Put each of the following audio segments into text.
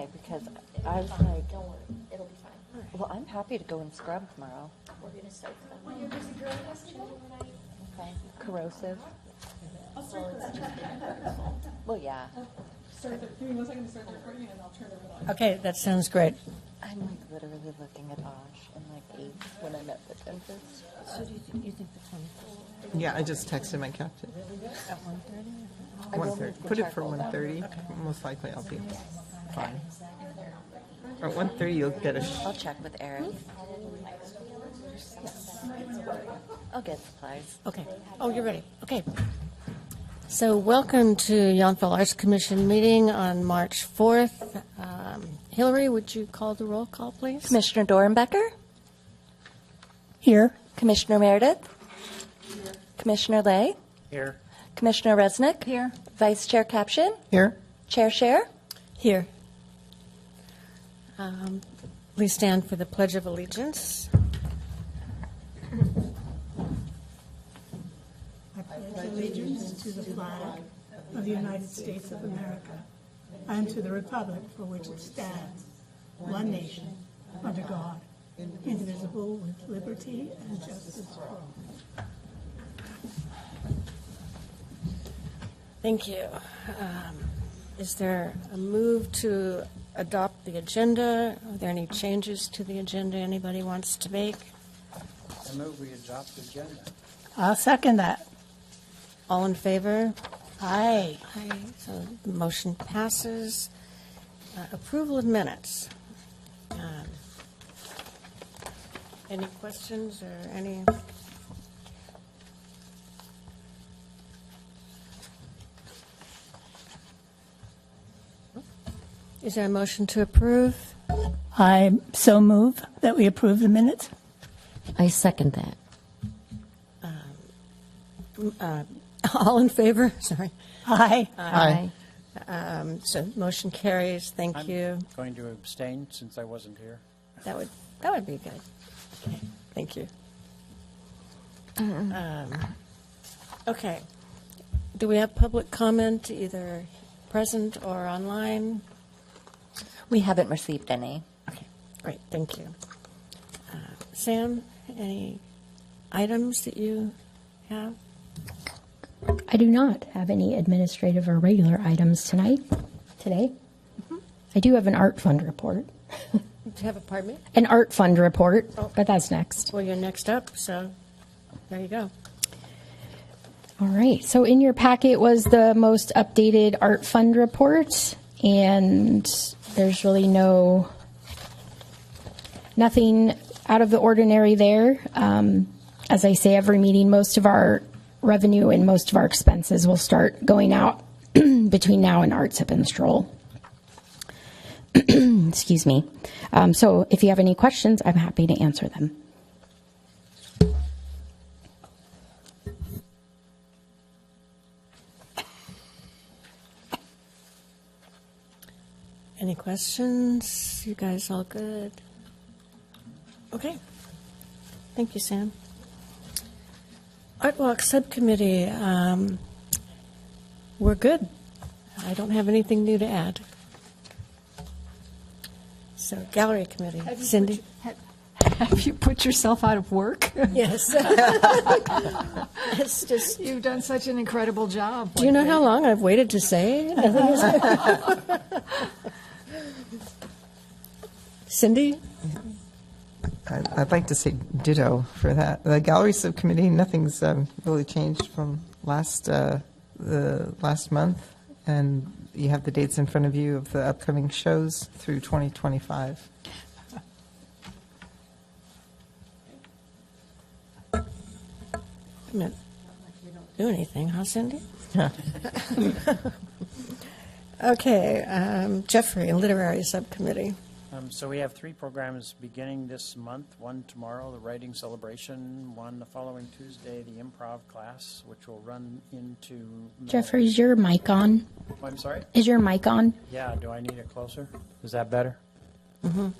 Okay, because I was like, Don't worry, it'll be fine. well, I'm happy to go and scrub tomorrow. We're gonna start from. Okay. Corrosive. Well, it's just been purposeful. Well, yeah. Give me 1 second to start the recording and I'll turn it on. Okay, that sounds great. I'm like literally looking at Osh and like 8 when I met the dentist. So do you think the 21st Yeah, I just texted my captain. at 1:30? 1:30. Put it for 1:30. Most likely I'll be fine. Or 1:30 you'll get a I'll check with Eric. I'll get supplies. Okay. Oh, you're ready. Okay. So welcome to Yountville Arts Commission meeting on March 4th. Hillary, would you call the roll call, please? Commissioner Dorenbecker? Here. Commissioner Meredith? Here. Commissioner Lay? Here. Commissioner Resnick? Here. Vice Chair Caption? Here. Chair Share? Here. Please stand for the Pledge of Allegiance. I pledge allegiance to the flag of the United States of America and to the republic for which it stands, one nation, under God, indivisible, with liberty and justice for all. Thank you. Is there a move to adopt the agenda? Are there any changes to the agenda anybody wants to make? I move we adopt the agenda. I'll second that. All in favor? Aye. Aye. So the motion passes. Approval of minutes. Any questions or any? Is there a motion to approve? I so move that we approve the minutes. I second that. All in favor? Sorry. Aye. Aye. So motion carries. Thank I'm you. going to abstain since I wasn't here. That would be good. Okay. Thank you. Okay. Do we have public comment, either present or online? We haven't received any. Okay, great. Thank you. Sam, any items that you have? I do not have any administrative or regular items today. I do have an art fund report. Do you have a, pardon me? An art fund report, but that's next. Well, you're next up, so there you go. All right. So in your packet was the most updated art fund report, and there's really nothing out of the ordinary there. As I say every meeting, most of our revenue and most of our expenses will start going out between now and Art Sip and Stroll. Excuse me. So if you have any questions, I'm happy to answer them. Any questions? You guys all good? Okay. Thank you, Sam. Art Walk Subcommittee, we're good. I don't have anything new to add. So Gallery Committee, Cindy? Have you put yourself out of work? Yes. It's just, You've done such an incredible job. do you know how long I've waited to say? Nothing is- Cindy? I'd like to say ditto for that. The gallery subcommittee, nothing's really changed from the last month, and you have the dates in front of you of the upcoming shows through 2025. I mean, you don't do anything, huh, Cindy? Okay, Jeffrey, Literary Subcommittee. So we have 3 programs beginning this month. One tomorrow, the writing celebration. One the following Tuesday, the improv class, which will run into... Jeffrey, is your mic on? Oh, I'm sorry? Is your mic on? Yeah, do I need it closer? Is that better? Mm-hmm. Is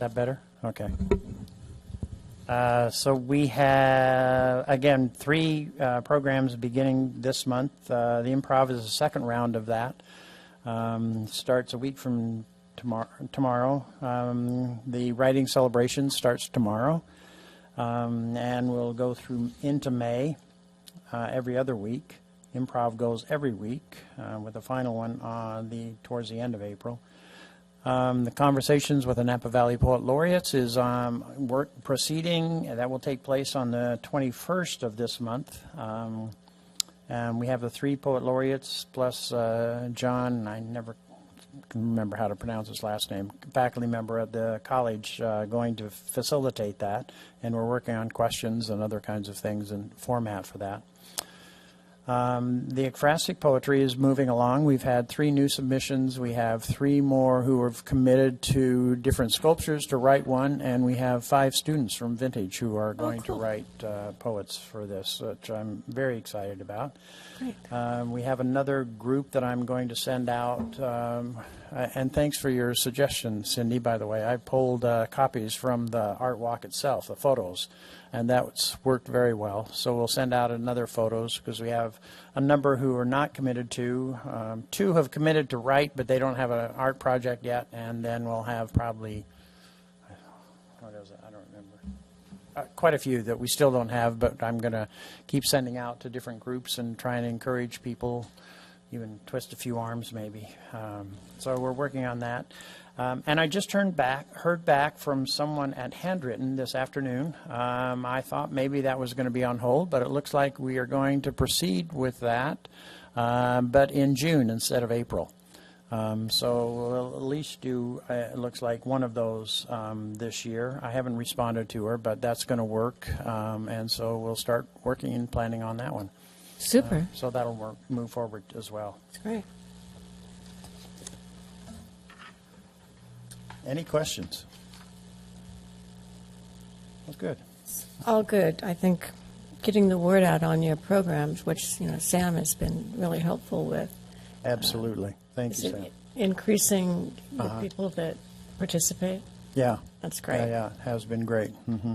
that better? Okay. So we have, again, 3 programs beginning this month. The improv is the second round of that. Starts a week from tomorrow. The writing celebration starts tomorrow, and we'll go through into May every other week. Improv goes every week, with the final one towards the end of April. The conversations with the Napa Valley Poet Laureates is work proceeding. That will take place on the 21st of this month. And we have the 3 poet laureates plus John, I never can remember how to pronounce his last name, faculty member at the college, going to facilitate that. And we're working on questions and other kinds of things and format for that. The ekphrastic poetry is moving along. We've had 3 new submissions. We have 3 more who have committed to different sculptures to write one, and we have 5 students from Vintage who are going to write poets for this, which I'm very excited about. Great. We have another group that I'm going to send out, and thanks for your suggestion, Cindy, by the way. I pulled copies from the art walk itself, the photos, and that's worked very well. So we'll send out another photos because we have a number who are not committed to. 2 have committed to write, but they don't have an art project yet, and then we'll have probably, what is it? I don't remember. Quite a few that we still don't have, but I'm going to keep sending out to different groups and try and encourage people, even twist a few arms maybe. So we're working on that. And I just heard back from someone at Handwritten this afternoon. I thought maybe that was going to be on hold, but it looks like we are going to proceed with that, but in June instead of April. So we'll at least do, it looks like, one of those this year. I haven't responded to her, but that's going to work. And so we'll start working and planning on that one. Super. So that'll move forward as well. That's great. Any questions? That's good. All good. I think getting the word out on your programs, which, Sam has been really helpful with. Absolutely. Thank you, Is Sam. it increasing the people that participate? Yeah. That's great. Yeah, it has been great. Hmm.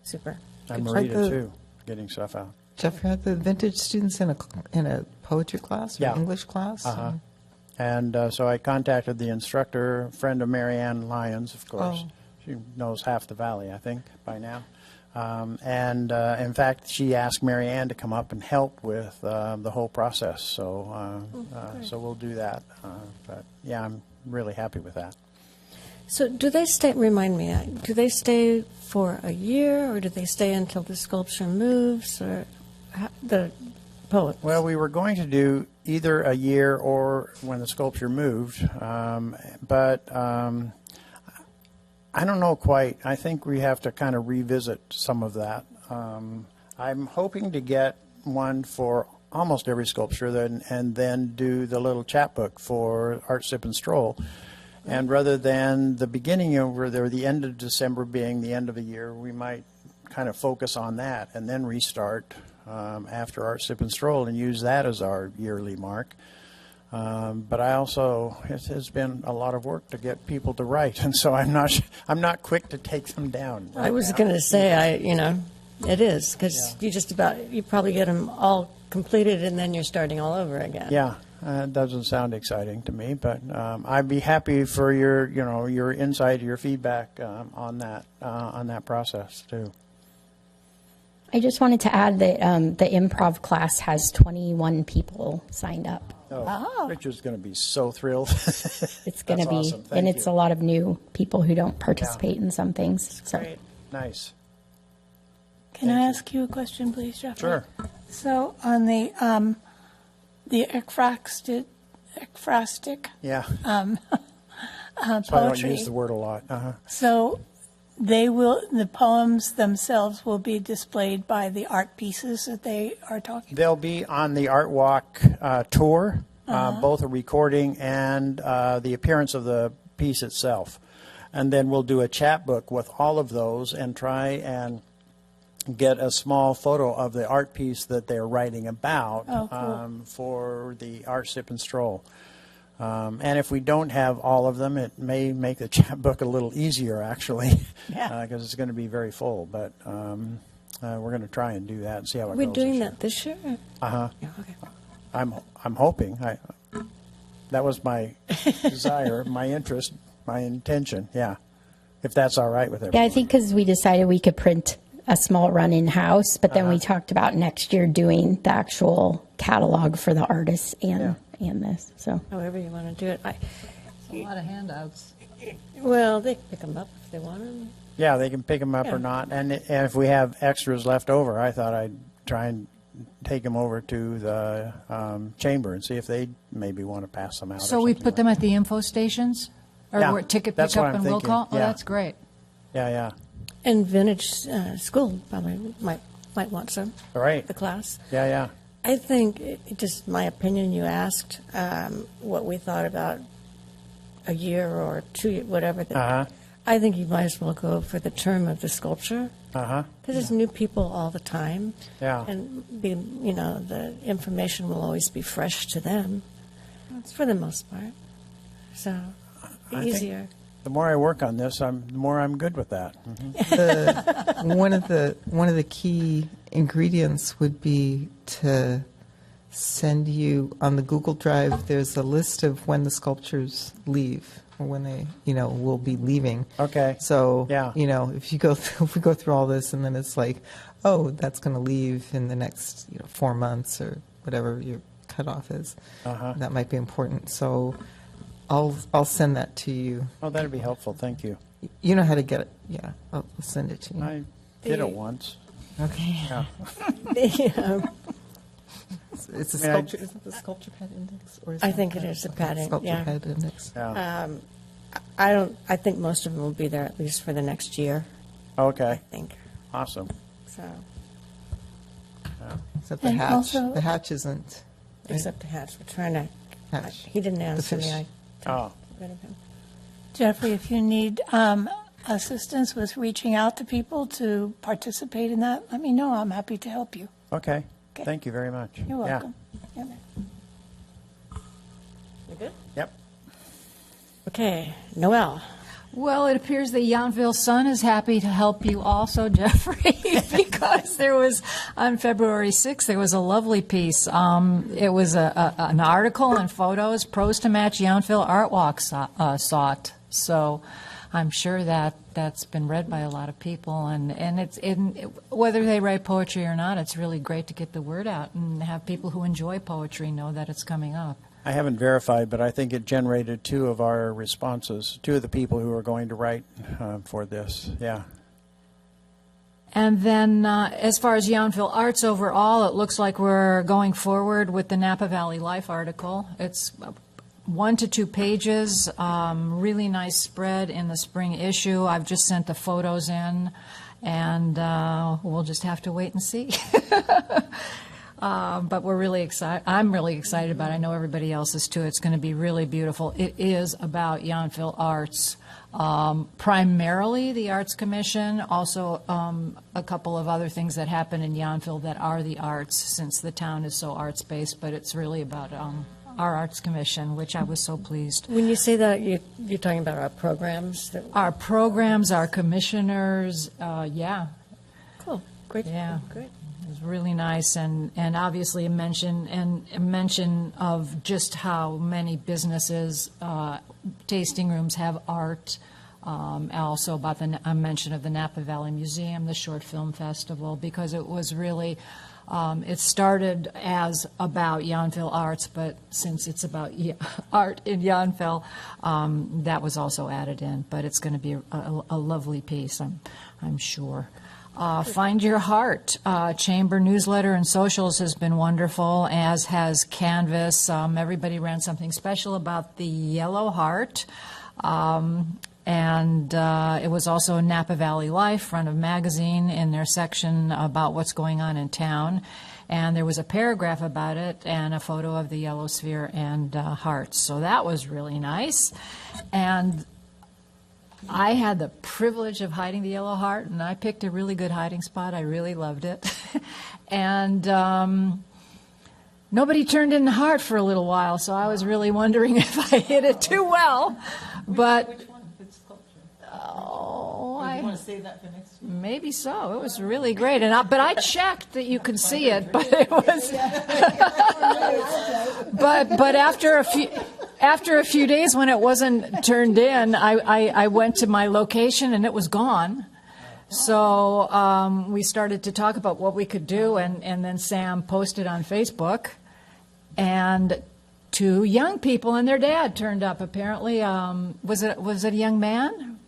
Super. And Good. Marita, too, getting stuff out. Jeff, you had the Vintage students in a poetry class or Yeah. English class? Uh-huh. And so I contacted the instructor, friend of Marianne Lyons, of course. Oh. She knows half the valley, I think, by now. And in fact, she asked Marianne to come up and help with the whole process. So, so we'll do that. But yeah, I'm really happy with that. So do they stay, remind me, do they stay for a year, or do they stay until the sculpture moves, or the poets? Well, we were going to do either a year or when the sculpture moved, but I don't know quite. I think we have to kind of revisit some of that. I'm hoping to get one for almost every sculpture and then do the little chapbook for Art, Sip, and Stroll. And rather than the beginning over there, the end of December being the end of the year, we might kind of focus on that and then restart after Art, Sip, and Stroll and use that as our yearly mark. But I also, it has been a lot of work to get people to write, and so I'm not quick to take them down. I was going to say, it is, because you probably get them all completed and then you're starting all over again. Yeah, it doesn't sound exciting to me, but I'd be happy for your insight, your feedback on that process too. I just wanted to add that the improv class has 21 people signed up. Oh, Richard's going to be so thrilled. It's going to That's be, awesome. Thank and it's you. a lot of new people who don't participate in some things. So. Great. Nice. Can I ask you a question, please, Jeffrey? Sure. So on the ekphrastic Yeah. So I don't use poetry, the word a lot. so the poems themselves will be displayed by the art pieces that they are talking about? They'll be on the Art Walk tour, both a recording and the appearance of the piece itself. And then we'll do a chapbook with all of those and try and get a small photo of the art piece that they're writing about for the Art, Sip, and Stroll. And if we don't have all of them, it may make the chapbook a little easier, actually, because it's going to be very full. But we're going to try and do that and see how it goes. We're doing this that this year? year. Yeah, okay. I'm hoping. That was my desire, my interest, my intention, yeah. If that's all right with everyone. Yeah, I think because we decided we could print a small run in-house, but then we talked about next year doing the actual catalog for the artists and this, so. However you want to do it. A lot of handouts. Well, they can pick them up if they want them. Yeah, they can pick them up Yeah. or not. And if we have extras left over, I thought I'd try and take them over to the chamber and see if they maybe want to pass them out. So or we something put them like at the info stations? Or Yeah, where ticket that's what pickup I'm and will thinking. call? Oh, Yeah. that's great. that. Yeah, And Vintage School probably might want some, yeah. Right. the class. Yeah, yeah. I think, just my opinion, you asked what we thought about a year or 2, whatever. Uh-huh. I think you might as well go for the term of the sculpture, Uh-huh. because there's new people all the time. Yeah. And, the information will always be fresh to them, for the most part. So, I think easier. The more I work on this, the more I'm good with that. Mhm. One of the key ingredients would be to send you on the Google Drive. There's a list of when the sculptures leave, or when they will be leaving. Okay. So Yeah. if we go through all this and then it's like, oh, that's going to leave in the next 4 months or whatever your cutoff is. Uh-huh. That might be important. So I'll send that to you. Oh, that'd be helpful. Thank you. You know how to get it. Yeah, I'll send it to you. I did it once. Okay. Yeah. It's a I mean, sculpture. Is it the sculpture pad index? Or is I that think it is the padding, sculpture yeah. pad index. Yeah. I think most of them will be there at least for the next year, I Okay. think. Awesome. So, Except the And hatch. also- The hatch isn't. except the hats, we're trying to, Hatch. he didn't answer me. fish. I Oh. got rid of him. Jeffrey, if you need assistance with reaching out to people to participate in that, let me know. I'm happy to help you. Okay. Okay. Thank you very much. You're Yeah. welcome. Yeah. You good? Yep. Okay, Noel. Well, it appears the Yountville Sun is happy to help you also, Jeffrey, because there was, on February 6th, there was a lovely piece. It was an article and photos, pros to match Yountville Art Walk sought. So I'm sure that's been read by a lot of people. And whether they write poetry or not, it's really great to get the word out and have people who enjoy poetry know that it's coming up. I haven't verified, but I think it generated 2 of our responses, 2 of the people who are going to write for this. Yeah. And then as far as Yountville Arts overall, it looks like we're going forward with the Napa Valley Life article. It's 1 to 2 pages, really nice spread in the spring issue. I've just sent the photos in, and we'll just have to wait and see. But we're really excited. I'm really excited about it. I know everybody else is too. It's going to be really beautiful. It is about Yountville arts, primarily the Arts Commission, also a couple of other things that happen in Yountville that are the arts, since the town is so arts-based, but it's really about our Arts Commission, which I was so pleased. When you say that, you're talking about our programs? Our programs, our commissioners, yeah. Cool, great. Yeah. Great. It was really nice, and obviously a mention of just how many businesses, tasting rooms have art. Also about a mention of the Napa Valley Museum, the Short Film Festival, because it was really, it started as about Yountville arts, but since it's about art in Yountville, that was also added in. But it's going to be a lovely piece, I'm sure. Find Your Heart, Chamber newsletter and socials has been wonderful, as has Canvas. Everybody ran something special about the Yellow Heart. And it was also Napa Valley Life, front of magazine, in their section about what's going on in town. And there was a paragraph about it and a photo of the yellow sphere and hearts. So that was really nice. And I had the privilege of hiding the yellow heart, and I picked a really good hiding spot. I really loved it. And nobody turned in the heart for a little while, so I was really wondering if I hit it too well. But Which one? Which sculpture? oh, You want to save that for next week? maybe so. It was really great, and but I checked that you could see it, but it was. but after a few. after a few days when it wasn't turned in, I went to my location and it was gone. So we started to talk about what we could do, and then Sam posted on Facebook, and 2 young people and their dad turned up. Apparently, was it a young man?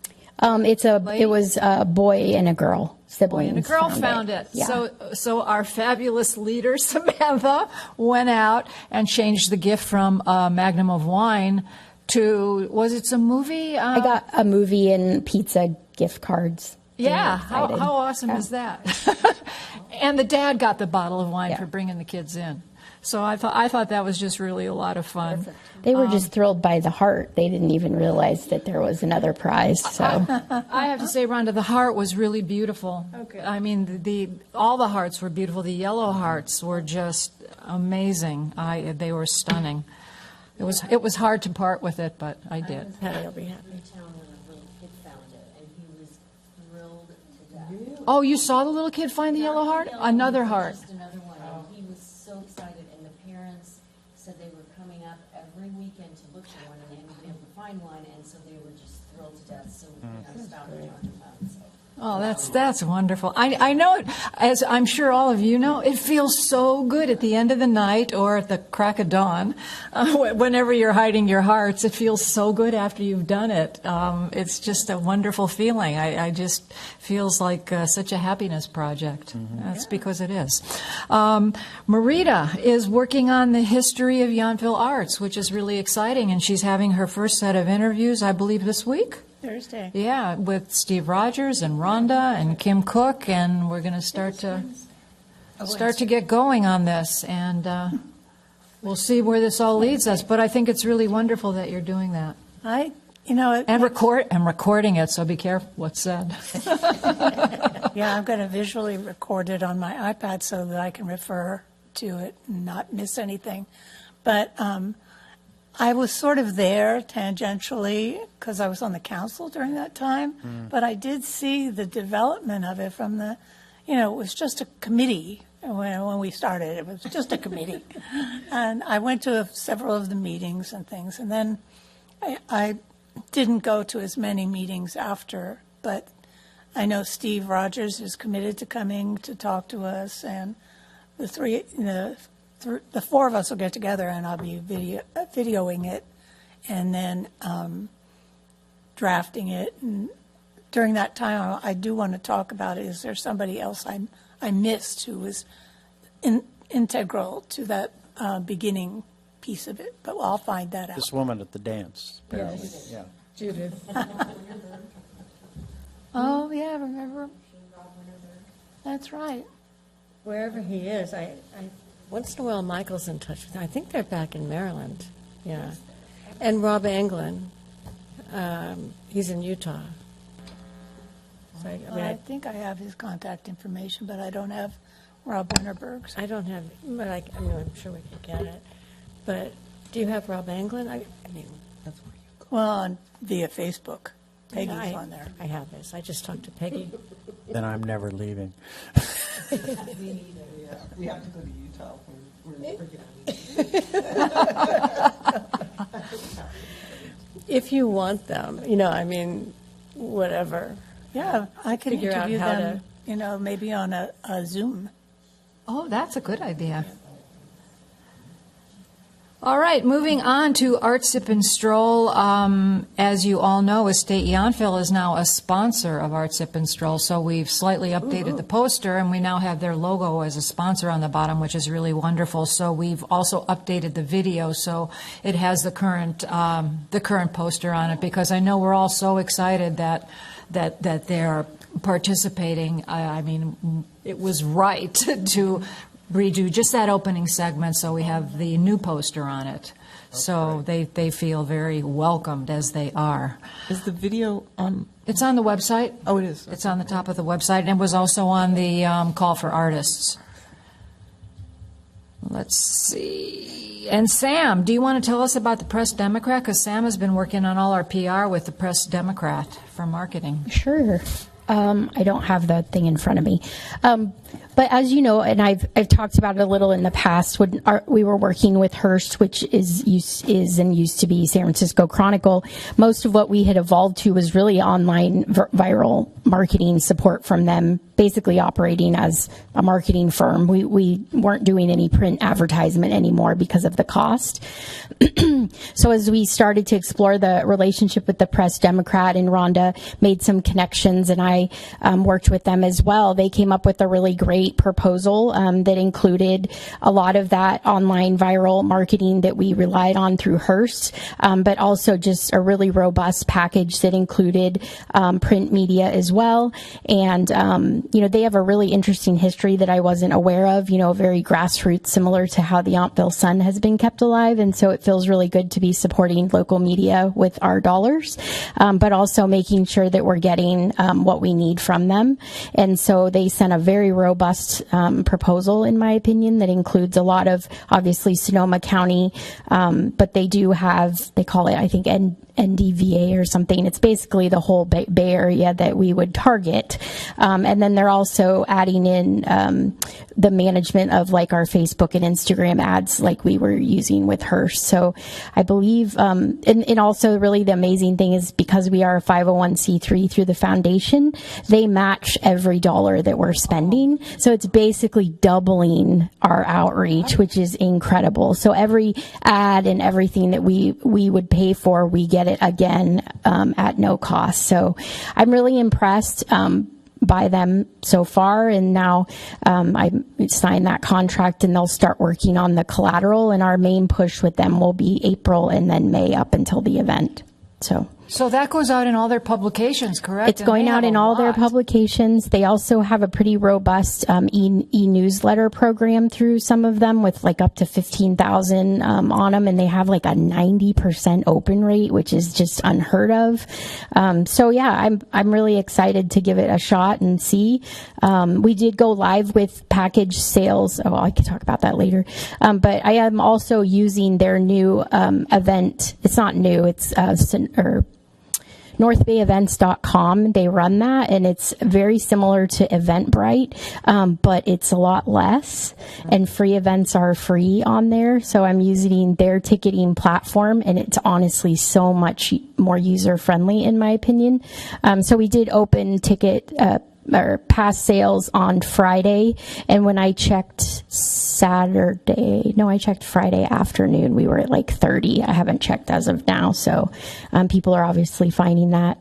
It was a boy and a girl. Siblings. Boy and a girl found it. Yeah. So our fabulous leader Samantha went out and changed the gift from a magnum of wine to, was it some movie? I got a movie and pizza gift cards. Yeah, how awesome is that? And the dad got the bottle of wine for bringing the kids in. So I thought that was just really a lot of fun. They were just thrilled by the heart. They didn't even realize that there was another prize. So I have to say, Rhonda, the heart was really beautiful. Okay. I mean, all the hearts were beautiful. The yellow hearts were just amazing. They were stunning. It was hard to part with it, but I did. Patty will be happy. Town when a little kid found it, and he was thrilled to death. Oh, you saw the little kid find the yellow heart? Another heart. Just another one. And he was so excited, and the parents said they were coming up every weekend to look for one, and they hadn't been able to find one, and so they were just thrilled to death. So we stopped talking about it. So. Oh, that's wonderful. I know it, as I'm sure all of you know, it feels so good at the end of the night or at the crack of dawn. Whenever you're hiding your hearts, it feels so good after you've done it. It's just a wonderful feeling. I just feels like such a happiness project. That's because it is. Marita is working on the history of Yountville arts, which is really exciting, and she's having her first set of interviews, I believe, this week. Thursday. Yeah, with Steve Rogers and Rhonda and Kim Cook, and we're going to start to get going on this, and we'll see where this all leads us. But I think it's really wonderful that you're doing that and recording it. So be careful what's said. Yeah, I'm going to visually record it on my iPad so that I can refer to it and not miss anything. But I was sort of there tangentially because I was on the council during that time, but I did see the development of it from the, it was just a committee when we started. It was just a committee. And I went to several of the meetings and things, and then I didn't go to as many meetings after, but I know Steve Rogers is committed to coming to talk to us, and the 4 of us will get together, and I'll be videoing it and then drafting it. And during that time, I do want to talk about it. Is there somebody else I missed who was integral to that beginning piece of it? But I'll find that out. This woman at the dance, apparently. Yes. Yeah. Judith. Oh, yeah, remember? That's right. Wherever he is, I once in a while Michael's in touch with him. I think they're back in Maryland. Yeah. And Rob Anglin, he's in Utah. So, I think I have his contact information, but I don't have Rob Winterberg's. I don't have, but I'm sure we could get it. But do you have Rob Anglin? I mean, that's where you go. Well, via Facebook. Peggy's on there. I have this. I just talked to Peggy. Then I'm never leaving. We have to go to Utah. If you want them, whatever. Yeah, I can Figure out interview how them, maybe on a Zoom. Oh, that's a good idea. All right, moving on to Art Sip and Stroll. As you all know, Estate Yountville is now a sponsor of Art Sip and Stroll, so we've slightly updated the poster, and we now have their logo as a sponsor on the bottom, which is really wonderful. So we've also updated the video, so it has the current poster on it, because I know we're all so excited that they're participating. I mean, it was right to redo just that opening segment, so we have the new poster on it. So they feel very welcomed as they are. Is the video on? It's on the website. Oh, it is. It's on the top of the website, and it was also on the call for artists. Let's see. And Sam, do you want to tell us about the Press Democrat? Because Sam has been working on all our PR with the Press Democrat for marketing. Sure. I don't have the thing in front of me. But as you know, and I've talked about it a little in the past, when we were working with Hearst, which is and used to be San Francisco Chronicle, most of what we had evolved to was really online viral marketing support from them, basically operating as a marketing firm. We weren't doing any print advertisement anymore because of the cost. So as we started to explore the relationship with the Press Democrat, and Rhonda made some connections, and I worked with them as well, they came up with a really great proposal that included a lot of that online viral marketing that we relied on through Hearst, but also just a really robust package that included print media as well. And, they have a really interesting history that I wasn't aware of, very grassroots, similar to how the Yountville Sun has been kept alive. And so it feels really good to be supporting local media with our dollars, but also making sure that we're getting what we need from them. And so they sent a very robust proposal, in my opinion, that includes a lot of, obviously, Sonoma County, but they do have, they call it, I think, NDVA or something. It's basically the whole Bay Area that we would target. And then they're also adding in the management of like our Facebook and Instagram ads like we were using with Hearst. So I believe, and also really the amazing thing is because we are a 501c3 through the foundation, they match every dollar that we're spending. So it's basically doubling our outreach, which is incredible. So every ad and everything that we would pay for, we get it again at no cost. So I'm really impressed by them so far, and now I signed that contract and they'll start working on the collateral, and our main push with them will be April and then May up until the event. So that goes out in all their publications, correct? It's going out in all their publications. They also have a pretty robust e-newsletter program through some of them with like up to 15,000 on them, and they have like a 90% open rate, which is just unheard of. So yeah, I'm really excited to give it a shot and see. We did go live with package sales. Oh, I can talk about that later. But I am also using their new event. It's not new. It's northbayevents.com. They run that, and it's very similar to Eventbrite, but it's a lot less, and free events are free on there. So I'm using their ticketing platform, and it's honestly so much more user-friendly, in my opinion. So we did open ticket or pass sales on Friday, and when I checked I checked Friday afternoon, we were at like 30. I haven't checked as of now, so people are obviously finding that.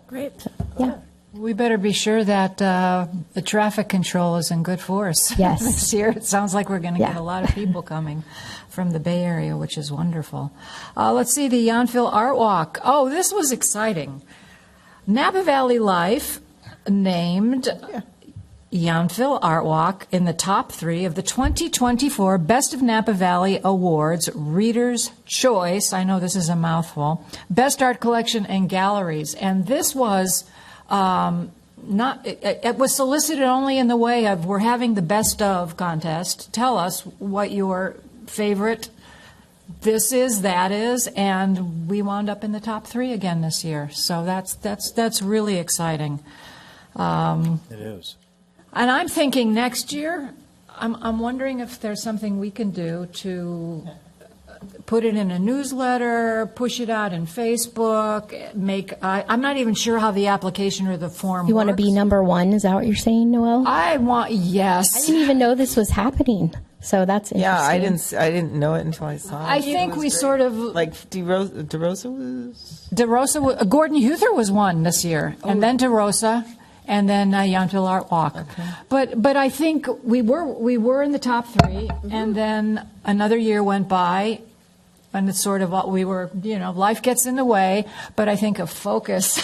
Great. So, yeah. We better be sure that the traffic control is in good force. Yes. This year, it sounds like we're going to get a lot of people coming from the Bay Area, which is wonderful. Let's see, the Yountville Art Walk. Oh, this was exciting. Napa Valley Life named Yountville Art Walk in the top 3 of the 2024 Best of Napa Valley Awards, Reader's Choice. I know this is a mouthful. Best Art Collection and Galleries. And this was it was solicited only in the way of, we're having the best of contest. Tell us what your favorite this is, that is, and we wound up in the top 3 again this year. So that's really exciting. It is. And I'm thinking next year, I'm wondering if there's something we can do to put it in a newsletter, push it out in Facebook, I'm not even sure how the application or the form works. You want to be number 1? Is that what you're saying, Noelle? Yes. I didn't even know this was happening. So that's interesting. Yeah, I didn't know it until I saw it. I think we sort of like DeRosa was. Gordon Huther was one this year, and then DeRosa, and then Yountville Art Walk. Okay. But I think we were in the top 3, and then another year went by, and it's sort of we were, life gets in the way. But I think a focus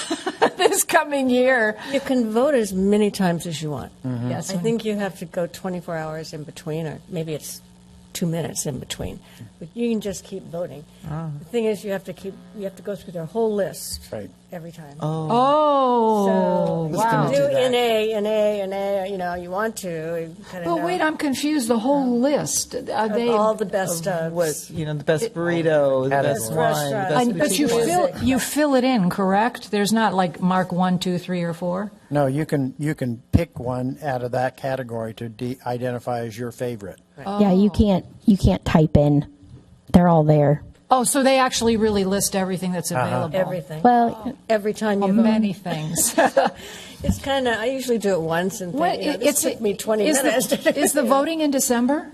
this coming year. You can vote as many times as you want. Mm-hmm. Yes, I think you have to go 24 hours in between, or maybe it's 2 minutes in between. But you can just keep voting. The thing is, you have to go through their whole list. Right. every time. Oh, So wow. you can do NA, you know, you want to. You kinda But know wait, I'm confused. The whole list. Are they? all the best stuff. What, you know, the best burrito, the best wine, the restaurant. best But you boutique fill you fill it in, correct? There's not like mark 1, 2, 3, or 4. No, you can pick one out of that category to identify as your favorite. Yeah, you can't type in. They're all there. Oh, so they actually really list everything that's available. Everything. Well, Every time you Oh, vote. many things. It's kind of, I usually do it once and What, think, this took me 20 is minutes. is the voting in December?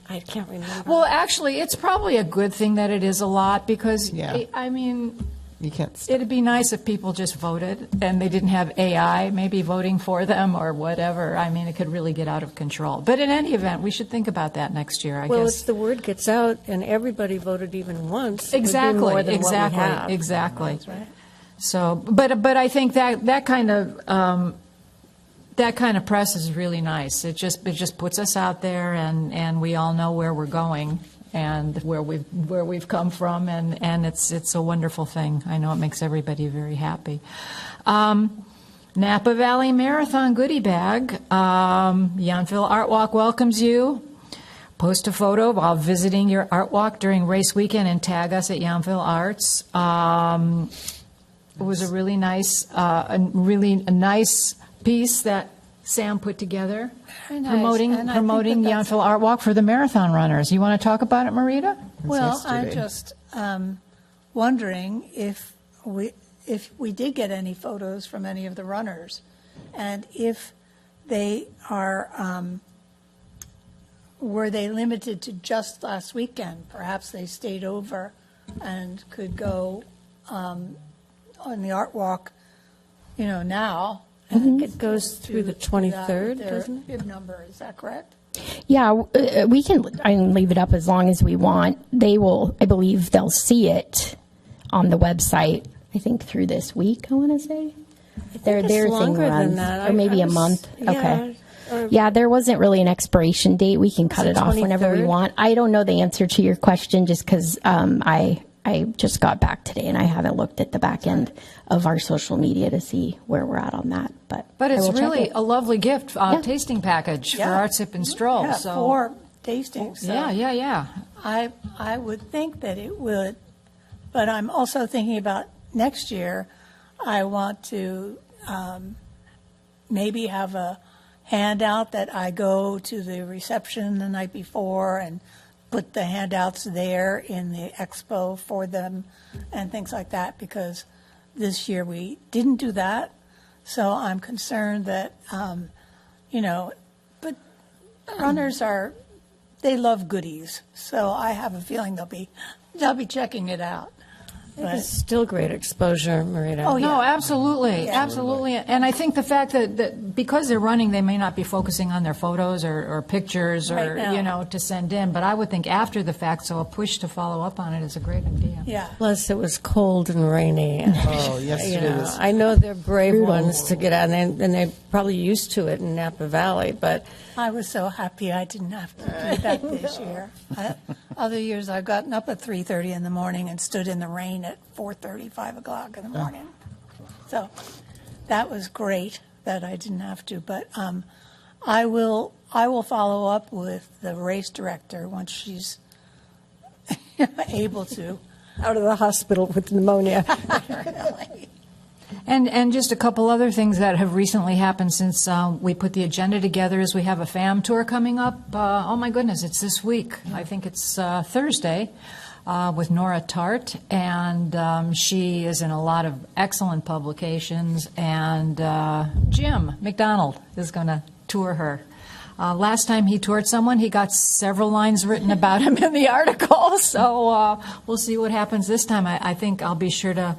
I can't remember. Well, actually, it's probably a good thing that it is a lot because, Yeah. I mean, You can't. it'd be nice if people just voted and they didn't have AI maybe voting for them or whatever. I mean, it could really get out of control. But in any event, we should think about that next year, I Well, guess. if the word gets out and everybody voted even once, it would be more than what we have. Exactly. That's right. So, but I think that kind of press is really nice. It just puts us out there, and we all know where we're going and where we've come from, and it's a wonderful thing. I know it makes everybody very happy. Napa Valley Marathon goodie bag. Yountville Art Walk welcomes you. Post a photo while visiting your art walk during race weekend and tag us at Yountville Arts. It was a really nice, nice piece that Sam put together, Very nice. promoting And I think that's- Yountville Art Walk for the marathon runners. You want to talk about it, Marita? Well, I'm yesterday. just wondering if we did get any photos from any of the runners, and if they are, were they limited to just last weekend? Perhaps they stayed over and could go on the art walk, you know, now. I think it goes through the to 23rd, their doesn't it? bib number, is that correct? yeah, we can. I can leave it up as long as we want. They will. I believe they'll see it on the website. I think through this week. I want to say their it's thing longer than runs, that. or maybe I a was- month. yeah, Okay. or- Yeah, there wasn't really an expiration date. We can cut it it off whenever we 23rd? want. I don't know the answer to your question just because I just got back today and I haven't looked at the back end of our social media to see where we're at on that. But But I it's will check really it. a lovely gift, Yeah. tasting package for Yeah. Art Sip and Stroll. Yeah, so 4 tastings. so yeah. I would think that it would, but I'm also thinking about next year. I want to maybe have a handout that I go to the reception the night before and put the handouts there in the expo for them and things like that, because this year we didn't do that. So I'm concerned that, but runners they love goodies. So I have a feeling they'll be checking it out. It's still great exposure, Marita. Oh, yeah. No, absolutely, absolutely. And I think the fact that because they're running, they may not be focusing on their photos or pictures or, Right now. to send in. But I would think after the fact, so a push to follow up on it is a great idea. Yeah. Plus, it was cold and rainy. And, Oh, yesterday was. I know they're brave ones to get out, and they're probably used to it in Napa Valley, but I was so happy I didn't have to do that this year. Other years I've gotten up at 3:30 in the morning and stood in the rain at 4:30, 5 o'clock in the morning. So that was great that I didn't have to. But I will follow up with the race director once she's able to. out of the hospital with pneumonia. And just a couple other things that have recently happened since we put the agenda together is we have a FAM tour coming up. Oh my goodness, it's this week. I think it's Thursday with Nora Tart, and she is in a lot of excellent publications. And Jim McDonald is going to tour her. Last time he toured someone, he got several lines written about him in the article. So we'll see what happens this time. I think I'll be sure to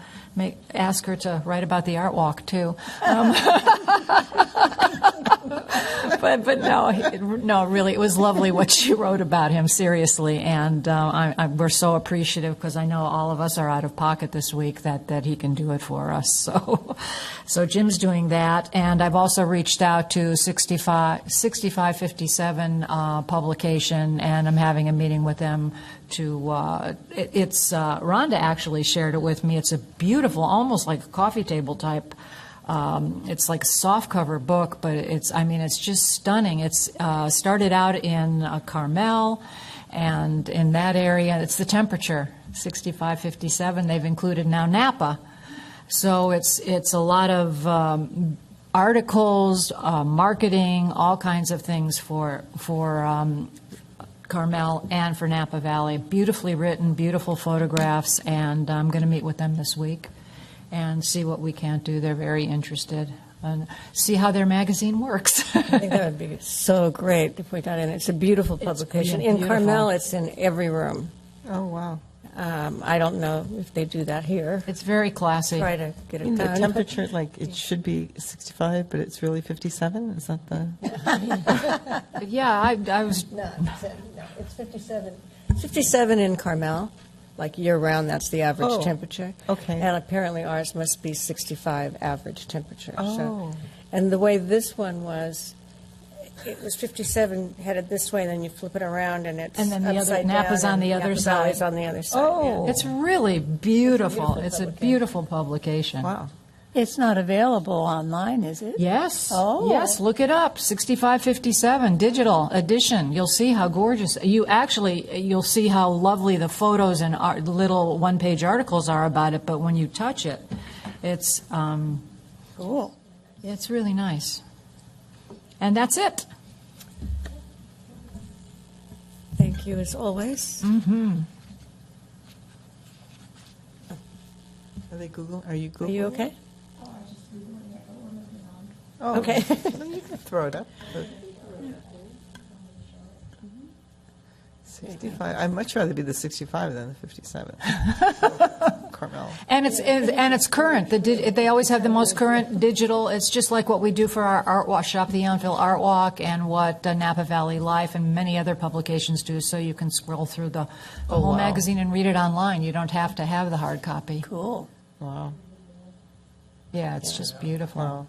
ask her to write about the art walk, too. but no, really, it was lovely what she wrote about him, seriously. And we're so appreciative because I know all of us are out of pocket this week that he can do it for us. So Jim's doing that. And I've also reached out to 6557 publication, and I'm having a meeting with them to, Rhonda actually shared it with me. It's a beautiful, almost like a coffee table type. It's like a softcover book, but it's just stunning. It's started out in Carmel, and in that area, it's the temperature, 65, 57. They've included now Napa. So it's a lot of articles, marketing, all kinds of things for Carmel and for Napa Valley. Beautifully written, beautiful photographs, and I'm going to meet with them this week and see what we can do. They're very interested and see how their magazine works. I think that would be so great if we got in. It's a beautiful publication. In beautiful. Carmel, it's in every room. Oh, wow. I don't know if they do that here. It's very classy. Try to get it In the done. temperature, like, it should be 65, but it's really 57? Is that the... But yeah, I was. No, it's 57. 57 in Carmel, like year-round, that's the average Oh, temperature. okay. And apparently ours must be 65 average temperature. Oh. So, and the way this one was, it was 57 headed this way, then you flip it around and it's And then the other- upside Napa's down, on the and other Napa side. Valley's on the other side. Oh. yeah. It's really beautiful. It's It's a a beautiful publication. Wow. It's not available online, is it? Yes. Oh. Yes, look it up. 6557 digital edition. You'll see how gorgeous. You'll see how lovely the photos and little one-page articles are about it, but when you touch it, it's Cool. it's really nice. And that's it. Thank you as always. Are they Google? Are you Googling? Are you okay? Oh, Okay. Well, you can throw it up. But 65. I'd much rather be the 65 than the 57. Carmel. And it's current. They always have the most current digital. It's just like what we do for our art walk, Shop the Yountville Art Walk, and what Napa Valley Life and many other publications do. So you can scroll through the whole wow. magazine and read it online. You don't have to have the hard copy. Cool. Wow. Yeah, it's just beautiful. Wow.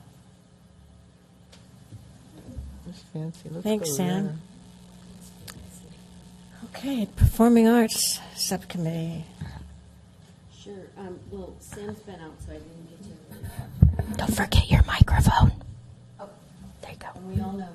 That's fancy. Let's Thanks, go Sam. there. Okay, Performing Arts Subcommittee. Sure, well, Sam's been out, so I didn't get to. Don't forget your microphone. There you go. And we all know.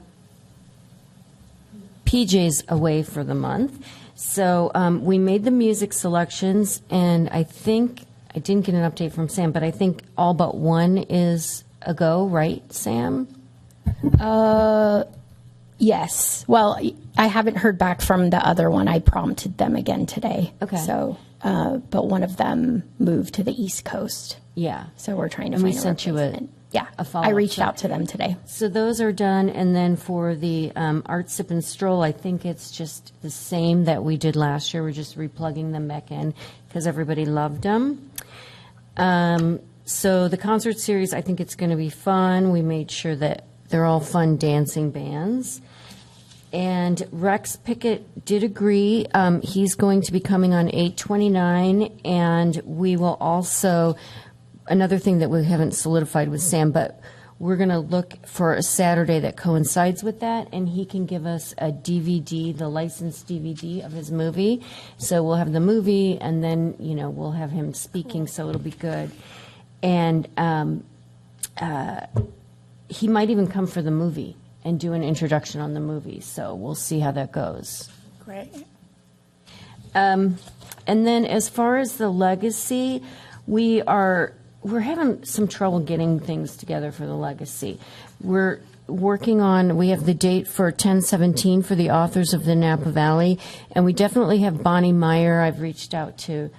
PJ's away for the month. So we made the music selections, and I think, I didn't get an update from Sam, but I think all but one is a go, right, Sam? Yes. Well, I haven't heard back from the other one. I prompted them again today. Okay. So, but one of them moved to the East Coast. Yeah. So we're trying to And we find sent you a replacement. Yeah. follow-up. I reached out to them today. So those are done, and then for the Art Sip and Stroll, I think it's just the same that we did last year. We're just replugging them back in because everybody loved them. So the concert series, I think it's going to be fun. We made sure that they're all fun dancing bands. And Rex Pickett did agree. He's going to be coming on 8/29, and we will also, another thing that we haven't solidified with Sam, but we're going to look for a Saturday that coincides with that, and he can give us a DVD, the licensed DVD of his movie. So we'll have the movie, and then, we'll have him speaking, so it'll be good. And he might even come for the movie and do an introduction on the movie. So we'll see how that goes. Great. And then as far as the legacy, we're having some trouble getting things together for the legacy. We're working on, we have the date for 10/17 for the authors of the Napa Valley, and we definitely have Bonnie Meyer. I've reached out to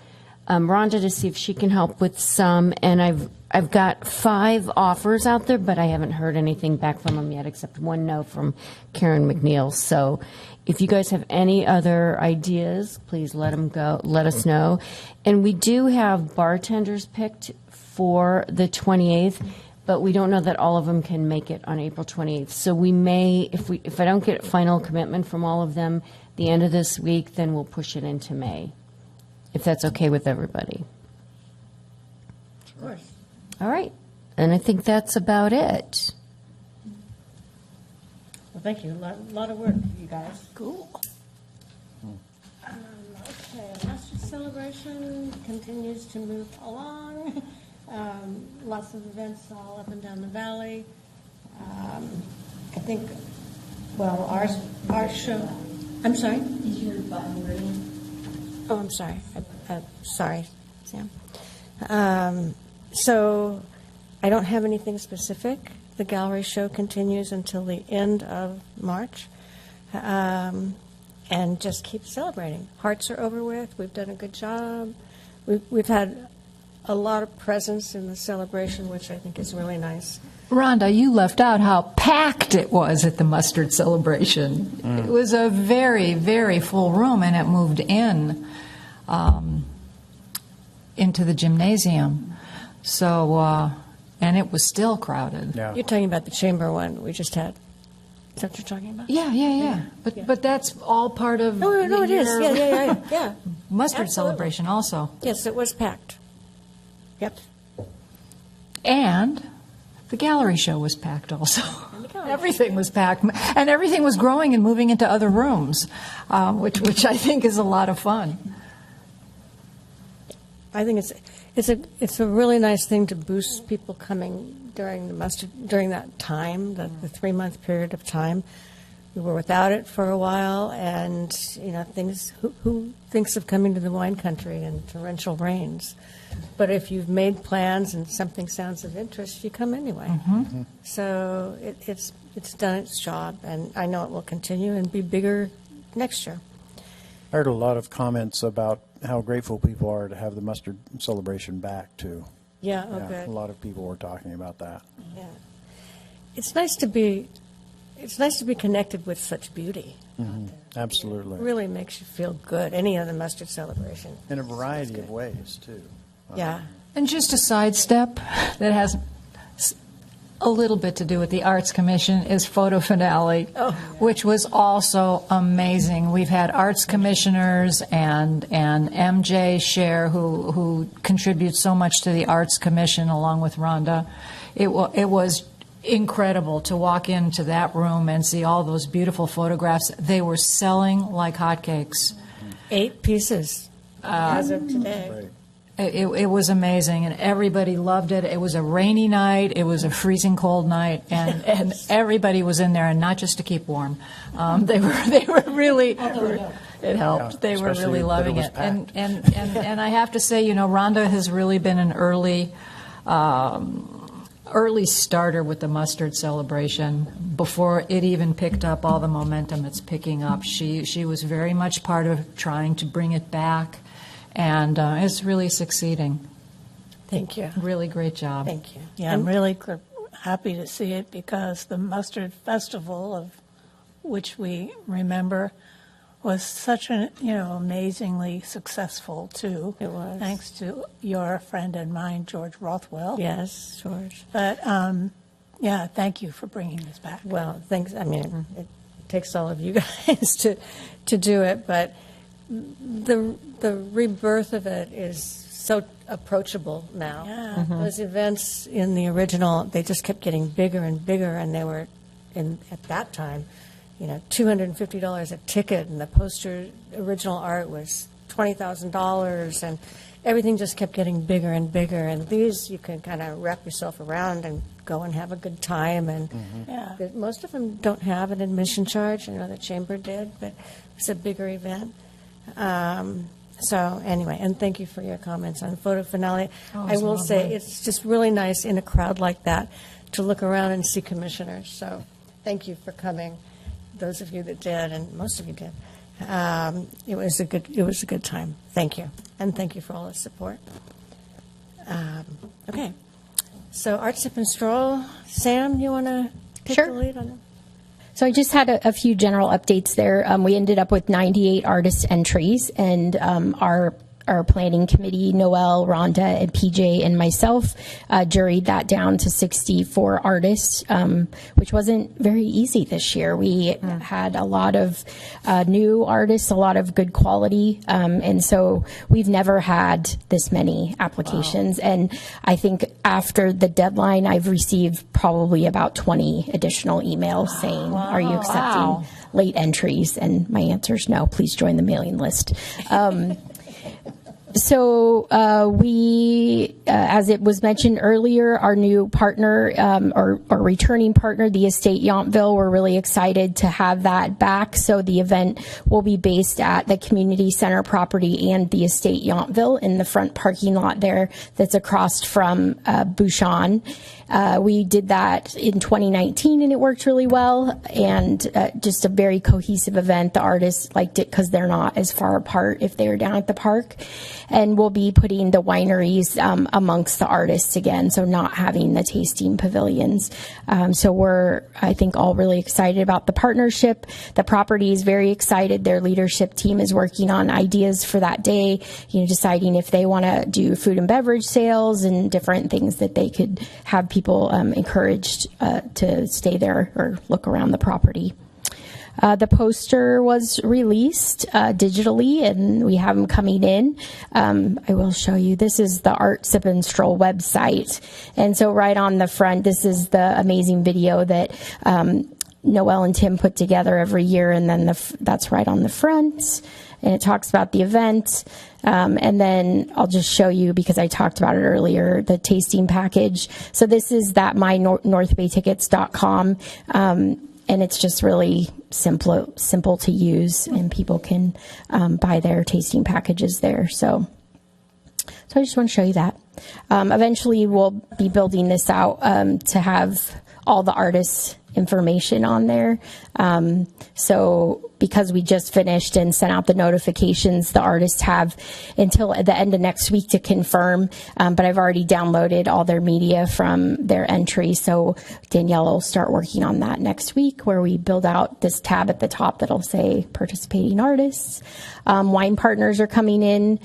Rhonda to see if she can help with some, and I've got 5 offers out there, but I haven't heard anything back from them yet, except one no from Karen McNeil. So if you guys have any other ideas, please let us know. And we do have bartenders picked for the 28th, but we don't know that all of them can make it on April 28th. So we may, if I don't get final commitment from all of them the end of this week, then we'll push it into May, if that's okay with everybody. Of course. All right. And I think that's about it. Well, thank you. A lot of work, you guys. Cool. Okay, Master Celebration continues to move along. Lots of events all up and down the valley. I think, well, our show, I'm sorry? Is your button green? Oh, I'm sorry. Sorry, Sam. So I don't have anything specific. The gallery show continues until the end of March. And just keep celebrating. Hearts are over with. We've done a good job. We've had a lot of presence in the celebration, which I think is really nice. Rhonda, you left out how packed it was at the mustard celebration. It was a very, very full room, and it moved into the gymnasium. So, and it was still crowded. Yeah. You're talking about the chamber one we just had. Is that what you're talking about? Yeah. But that's all part of No, it is. your Yeah. mustard Absolutely. celebration also. Yes, it was packed. Yep. And the gallery show was packed also. Everything was packed, and everything was growing and moving into other rooms, which I think is a lot of fun. I think it's a really nice thing to boost people coming during that time, the 3-month period of time. We were without it for a while, and who thinks of coming to the wine country in torrential rains? But if you've made plans and something sounds of interest, you come anyway. Mm-hmm. So it's done its job, and I know it will continue and be bigger next year. I heard a lot of comments about how grateful people are to have the mustard celebration back, too. Yeah, A good. lot of people were talking about that. Yeah, it's nice to be connected with such beauty. Absolutely. It really makes you feel good. Any other mustard celebration. In a variety of ways, too. Yeah. And just a sidestep that has a little bit to do with the Arts Commission is Photo Finale, which was also amazing. We've had arts commissioners and MJ Scher, who contributes so much to the Arts Commission along with Rhonda. It was incredible to walk into that room and see all those beautiful photographs. They were selling like hotcakes. 8 pieces as of today. Right. It was amazing, and everybody loved it. It was a rainy night. It was a freezing cold night, and everybody was in there, and not just to keep warm. They were really. It helped. Yeah, they were especially really that it loving was it, packed. and I have to say, Rhonda has really been an early starter with the mustard celebration before it even picked up all the momentum it's picking up. She was very much part of trying to bring it back. And it's really succeeding. Thank you. Really great job. Thank you. Yeah, I'm really happy to see it because the Mustard Festival, of which we remember, was such an amazingly successful too. It was. Thanks to your friend and mine, George Rothwell. Yes, George. But yeah, thank you for bringing this back. Well, thanks. I mean, it takes all of you guys to do it, but the rebirth of it is so approachable now. Yeah. Those events in the original, they just kept getting bigger and bigger, and they were, at that time, $250 a ticket, and the poster original art was $20,000, and everything just kept getting bigger and bigger. And these, you can kind of wrap yourself around and go and have a good time. And Yeah. most of them don't have an admission charge. I know the chamber did, but it's a bigger event. So anyway, and thank you for your comments on Photo Finale. I it's will say lovely. it's just really nice in a crowd like that to look around and see commissioners. So thank you for coming, those of you that did, and most of you did. It was a good time. Thank you, and thank you for all the support. Okay, so Art Sip and Stroll. Sam, you want to take Sure. the lead on that? So I just had a few general updates there. We ended up with 98 artist entries, and our our planning committee, Noelle, Rhonda, and PJ, and myself, juried that down to 64 artists, which wasn't very easy this year. We had a lot of new artists, a lot of good quality, and so we've never had this many applications. Wow. And I think after the deadline, I've received probably about 20 additional emails saying, are you accepting late entries? And my answer is no, please join the mailing list. So we, as it was mentioned earlier, our new partner, or returning partner, the Estate Yountville, we're really excited to have that back. So the event will be based at the community center property and the Estate Yountville in the front parking lot there that's across from Bouchon. We did that in 2019 and it worked really well, and just a very cohesive event. The artists liked it because they're not as far apart if they were down at the park. And we'll be putting the wineries amongst the artists again, so not having the tasting pavilions. So we're, I think, all really excited about the partnership. The property is very excited. Their leadership team is working on ideas for that day, deciding if they want to do food and beverage sales and different things that they could have people encouraged to stay there or look around the property. The poster was released digitally, and we have them coming in. I will show you. This is the Art Sip and Stroll website. And so right on the front, this is the amazing video that Noelle and Tim put together every year, and then that's right on the front. And it talks about the event. And then I'll just show you, because I talked about it earlier, the tasting package. So this is that mynorthbaytickets.com. And it's just really simple to use, and people can buy their tasting packages there. So I just want to show you that. Eventually, we'll be building this out to have all the artists' information on there. So because we just finished and sent out the notifications, the artists have until the end of next week to confirm. But I've already downloaded all their media from their entry. So Danielle will start working on that next week, where we build out this tab at the top that'll say participating artists. Wine partners are coming in.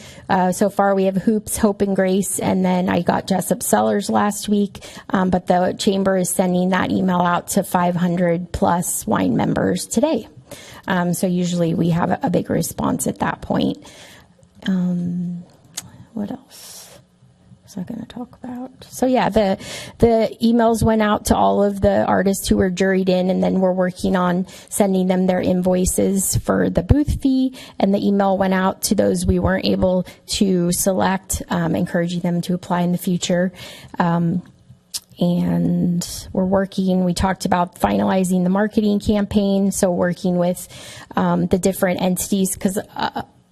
So far we have Hoops, Hope, and Grace. And then I got Jessup Cellars last week. But the chamber is sending that email out to 500 plus wine members today. So usually we have a big response at that point. What else was I going to talk about? So yeah, the emails went out to all of the artists who were juried in, and then we're working on sending them their invoices for the booth fee. And the email went out to those we weren't able to select, encouraging them to apply in the future. And we talked about finalizing the marketing campaign, so working with the different entities, because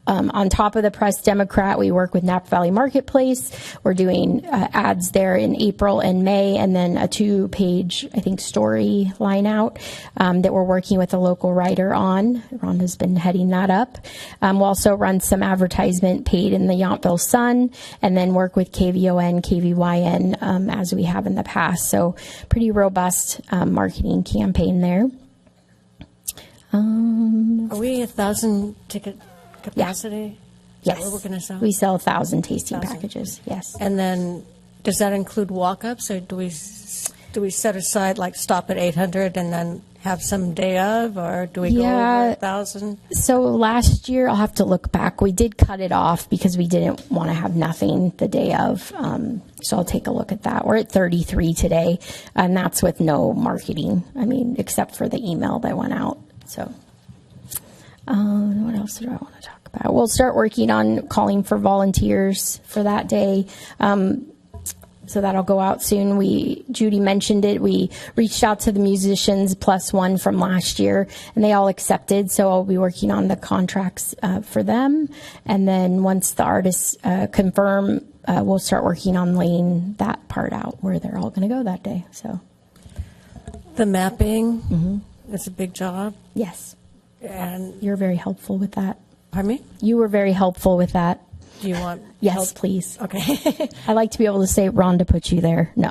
on top of the Press Democrat, we work with Napa Valley Marketplace. We're doing ads there in April and May, and then a 2-page, I think, story line out that we're working with a local writer on. Rhonda's been heading that up. We'll also run some advertisement paid in the Yountville Sun, and then work with KVON, KVYN, as we have in the past. So pretty robust marketing campaign there. Are we 1,000 ticket capacity? Yes. Is that what we're going to sell? We sell 1,000 tasting packages. Yes. And then does that include walk-ups, or do we set aside, like, stop at 800 and then have some day of, or do we go over 1,000? So last year, I'll have to look back. We did cut it off because we didn't want to have nothing the day of. So I'll take a look at that. We're at 33 today, and that's with no marketing. I mean, except for the email that went out. So. What else did I want to talk about? We'll start working on calling for volunteers for that day. So that'll go out soon. Judy mentioned it. We reached out to the musicians +1 from last year, and they all accepted. So I'll be working on the contracts for them. And then once the artists confirm, we'll start working on laying that part out, where they're all going to go that day. So the mapping, that's a big job. Yes. And you're very helpful with that. Pardon me? You were very helpful with that. Do you want Yes, help? Please. Okay. I like to be able to say, Rhonda put you there. No.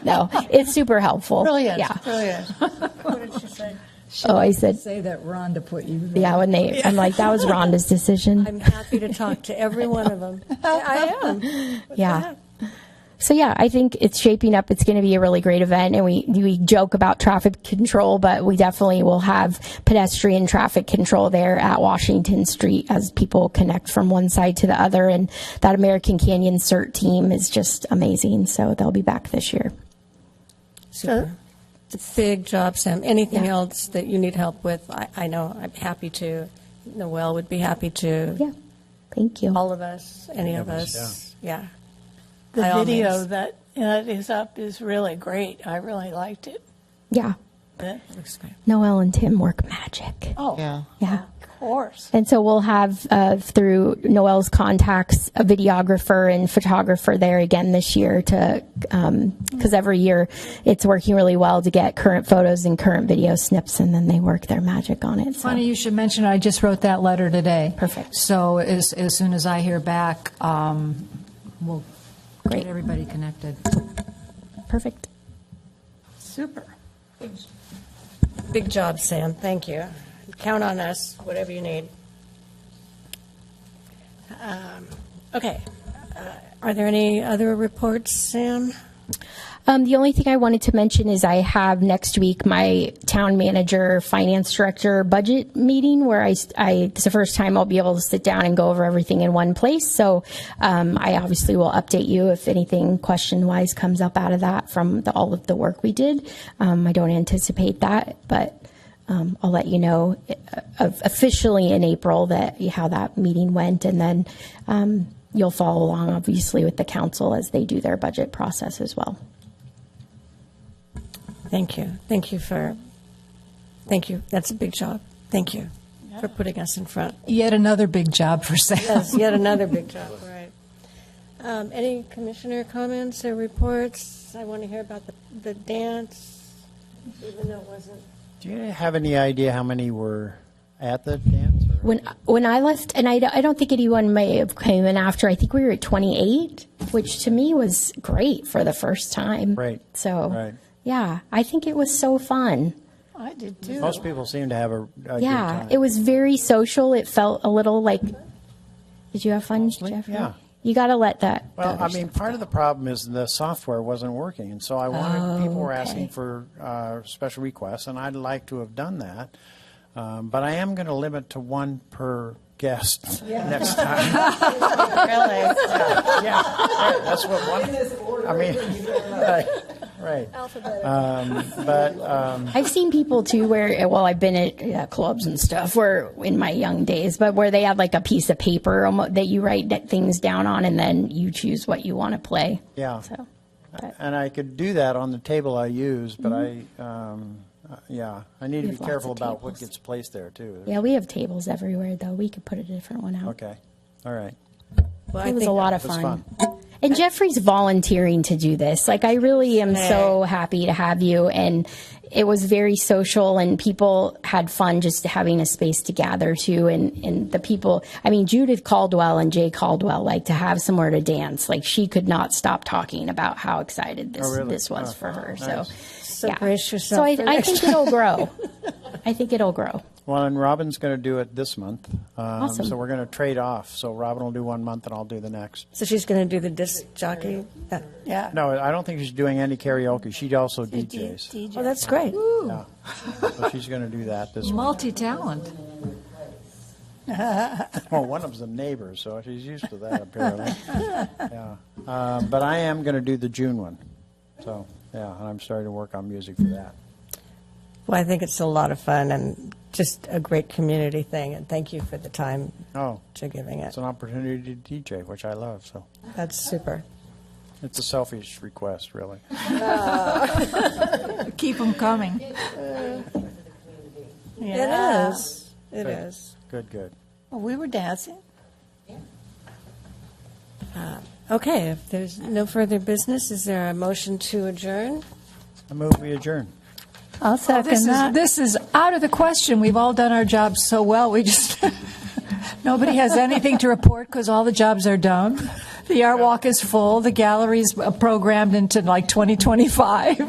No, it's super helpful. Brilliant. Yeah. Brilliant. What did she say? Oh, I said, Say that Rhonda put you there. yeah, I'm like, that was Rhonda's decision. I'm happy to talk to every one of them. I am. What the Yeah. heck? So yeah, I think it's shaping up. It's going to be a really great event, and we joke about traffic control, but we definitely will have pedestrian traffic control there at Washington Street as people connect from one side to the other. And that American Canyon CERT team is just amazing. So they'll be back this year. Super. It's a big job, Sam. Anything else that you need help with, I know I'm happy to. Noelle would be happy to. Yeah, thank you. All of us, any of us. Yeah. The By all video means. that is up is really great. I really liked it. Yeah, But, Looks great. Noelle and Tim work magic. oh, Yeah. Yeah. of course. And so we'll have, through Noelle's contacts, a videographer and photographer there again this year to, because every year it's working really well to get current photos and current video snips, and then they work their magic on it. So. Funny you should mention, I just wrote that letter today. Perfect. So as soon as I hear back, we'll Great. get everybody connected. Perfect. Super. Big job, Sam. Thank you. Count on us, whatever you need. Okay. Are there any other reports, Sam? The only thing I wanted to mention is I have next week my town manager, finance director budget meeting where it's the first time I'll be able to sit down and go over everything in one place. So I obviously will update you if anything question-wise comes up out of that from all of the work we did. I don't anticipate that, but I'll let you know officially in April how that meeting went, and then you'll follow along, obviously, with the council as they do their budget process as well. Thank you. Thank you. That's a big job. Thank you for putting us in front. Yet another big job for Sam. Yes, yet another big job, right. Any commissioner comments or reports? I want to hear about the dance, even though it wasn't. Do you have any idea how many were at the dance? Or? When I left, and I don't think anyone may have come in after, I think we were at 28, which to me was great for the first time. Right. So, Right. yeah, I think it was so fun. I did too. Most people seem to have a good Yeah, time. it was very social. It felt a little like, did you have fun, Jeffrey? Yeah. You got to let that. Well, the I other mean, stuff part of the problem is the software wasn't working, and so I wanted, people were asking for special requests, and I'd like to have done that. But I am going to limit to one per guest next time. Really? Yeah, right, that's what one. I mean, right. I've seen people too where, well, I've been at clubs and stuff where in my young days, but where they have like a piece of paper that you write things down on, and then you choose what you want to play. Yeah. So, but And I could do that on the table I use, but I need to We be have careful lots of about what tables. gets placed there too. yeah, we have tables everywhere though. We could put a different one out. Okay. All right. Well, I It was think a lot of It was fun. And Jeffrey's volunteering to do this. Like, I really am so happy to have you. And it was very social, and people had fun just having a space to gather to. And the people, I mean, Judith Caldwell and Jay Caldwell, like, to have somewhere to dance. Like, she could not stop talking about how excited really? this was for her. nice. So, yeah. brace yourself So I for think next it'll grow. I think it'll grow. Well, and Robin's going to do it this month. Awesome. So we're going to trade off. So Robin will do one month, and I'll do the next. So she's going to do the disc jockey? Yeah. No, I don't think she's doing any karaoke. She also DJs. Oh, that's great. Yeah. So she's going to do that this month. Multi-talent. Well, one of them's a neighbor, so she's used to that, apparently. Yeah. But I am going to do the June one. So, yeah, and I'm starting to work on music for that. Well, I think it's a lot of fun and just a great community thing. And thank you for the time Oh, to giving it. it's an opportunity to DJ, which I love. So That's super. it's a selfish request, really. Keep them coming. Yeah. It is. It Good. is. Good. Well, we were dancing. Okay, if there's no further business, is there a motion to adjourn? I move we adjourn. I'll second that. This is out of the question. We've all done our jobs so well. We just, nobody has anything to report because all the jobs are done. The art walk is full. The gallery's programmed into like 2025.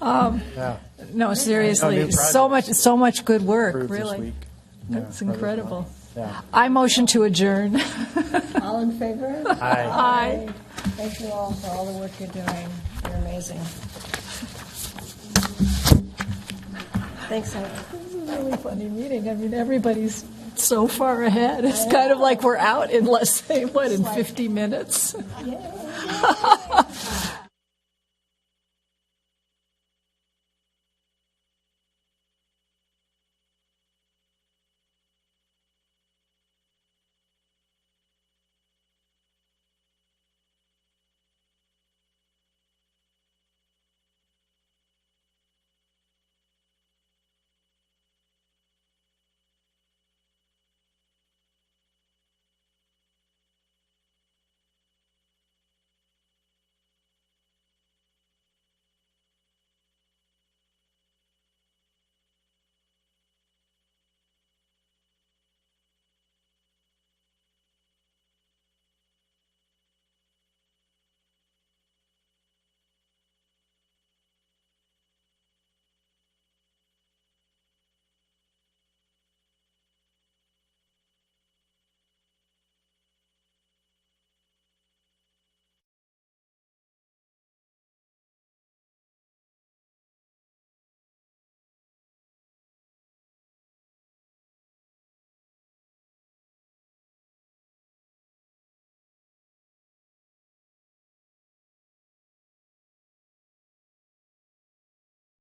Yeah. No, seriously, new so much good work, Approved this really. week. That's Yeah, for this incredible. month. Yeah. I motion to adjourn. All in favor? Aye. Aye. Thank you all for all the work you're doing. You're amazing. Thanks, Ed. This is a really funny meeting. I mean, everybody's so far ahead. It's kind of like we're out in, let's say, in 50 minutes?